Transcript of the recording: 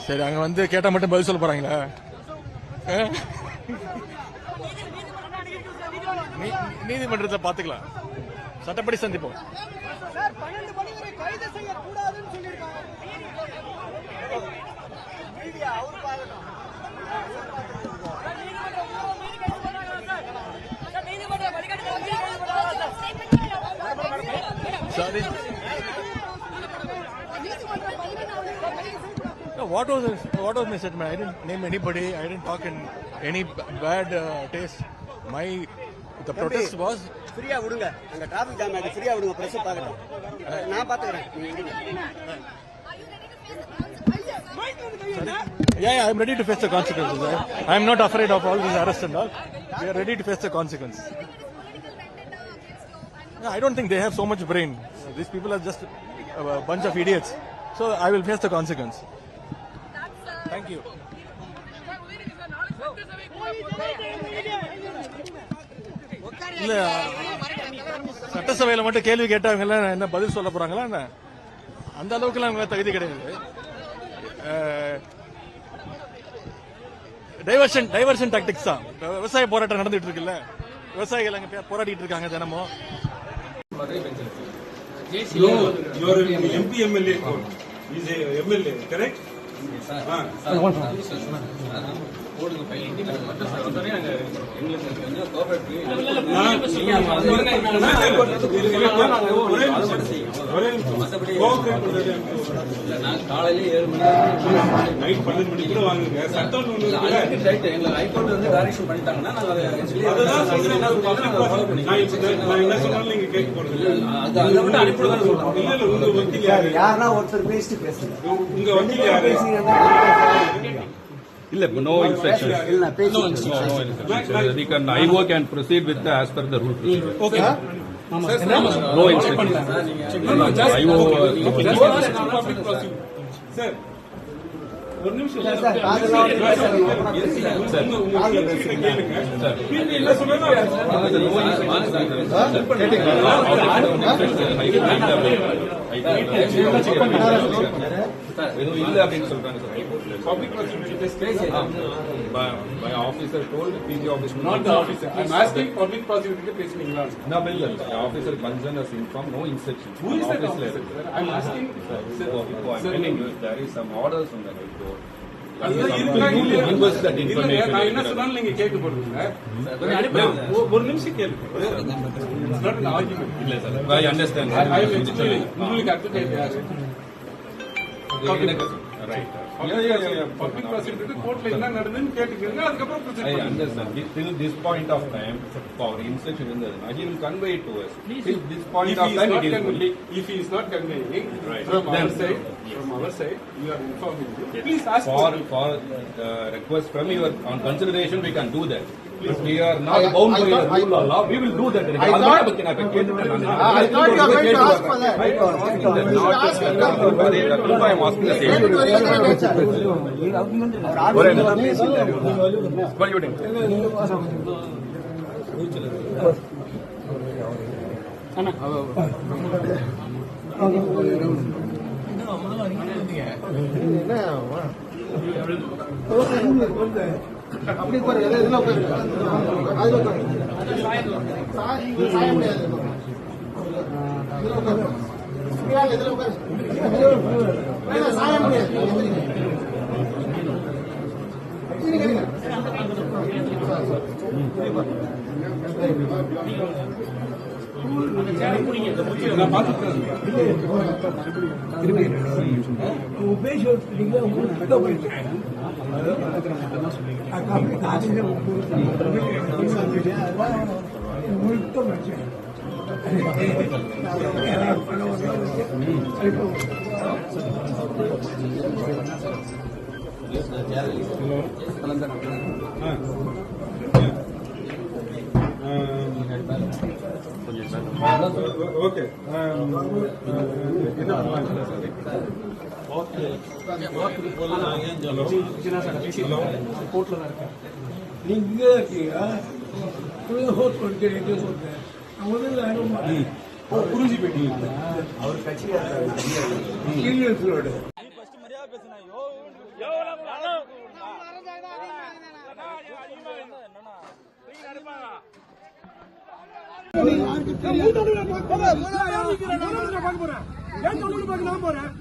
சரி, அங்க வந்து கேட்டா மட்டும் பதில் சொல்ல போறாங்களா? நீதிமன்றத்தை பாத்துக்கலாம், சட்டப்படி சந்திப்போம். Sorry. No, what was my statement? I didn't name anybody. I didn't talk in any bad taste. The protest was ஃப்ரீயா விடுங்க. அங்க டிராபிக் ஜாம் ஆயிடுச்சு, ஃப்ரீயா விடுங்க, பிரஸ் பார்க்கட்டும். நான் பாத்துக்கறேன். Yeah, I'm ready to face the consequences. I'm not afraid of all these arrests and all. We are ready to face the consequences. No, I don't think they have so much brain. These people are just a bunch of idiots. So I will face the consequence. Thank you. இல்ல, சட்டசபையில மட்டும் கேள்வி கேட்டவங்க என்ன பதில் சொல்ல போறாங்களா? என்ன அந்த அளவுக்கு அவங்க தகுதி கிடையாது. டைவர்ஷன் டாக்டிக்ஸ் தான். விவசாய போராட்டம் நடந்துட்டு இருக்குல்ல, விவசாயிகள் அங்க போராடிட்டு இருக்காங்க தினமும். Your MP MLA code is a MLA, correct? காலையில 7 மணி நைட் 12 மணி கூட வாங்குங்க. சட்டம் ஹைகோர்ட் வந்து டைரக்ஷன் பண்ணிட்டாங்கன்னா நாங்க என்ன சொன்னாலும் நீங்க கேட்க போறது யாருன்னா ஒருத்தர் பேசிட்டு பேசுங்க. உங்க வக்கீல் யாரு? No instructions. No instructions. IO can proceed with as per the rule procedure. Okay. No instructions. IO. Sir. ஒரு நிமிஷம் My officer told PG officer. Not the officer. I'm asking public prosecutor பேசுனீங்களா? No, the officer concerned us informed no instructions. Who is that officer? I'm asking. There is some orders from the High Court. நான் என்ன சொன்னாலும் நீங்க கேட்க போறீங்க. ஒரு நிமிஷம் கேளுங்க. I understand. உங்களுக்கு அட்வொகேட் யாரு? Right. பப்ளிக் ப்ராசிக்யூட்டர் கோர்ட்ல என்ன நடந்துன்னு கேட்டுக்கங்க, அதுக்கப்புறம் ப்ரொசீட் I பண்ணுங்க. understand. Till this point of time, for instruction in the he will convey it to us. Till this point of time, it is only. If he is not conveying Right. from Then, our side, we are informing you. Please ask For request from your on consideration, we can do that. If we are not bound by the rule or law, we will do that. I thought you are going to ask for that. I am asking the same. அப்படி பாரு, எதுல உட்காரு, அதுல உட்காரு, சாய முடியாது, இதுல உட்காரு, இதுல உட்காரு, சாய முடியாது. ஓகே. நீங்க இருக்கீங்க புரிஞ்சு போயிட்டீங்க. அவர் கட்சி போறேன்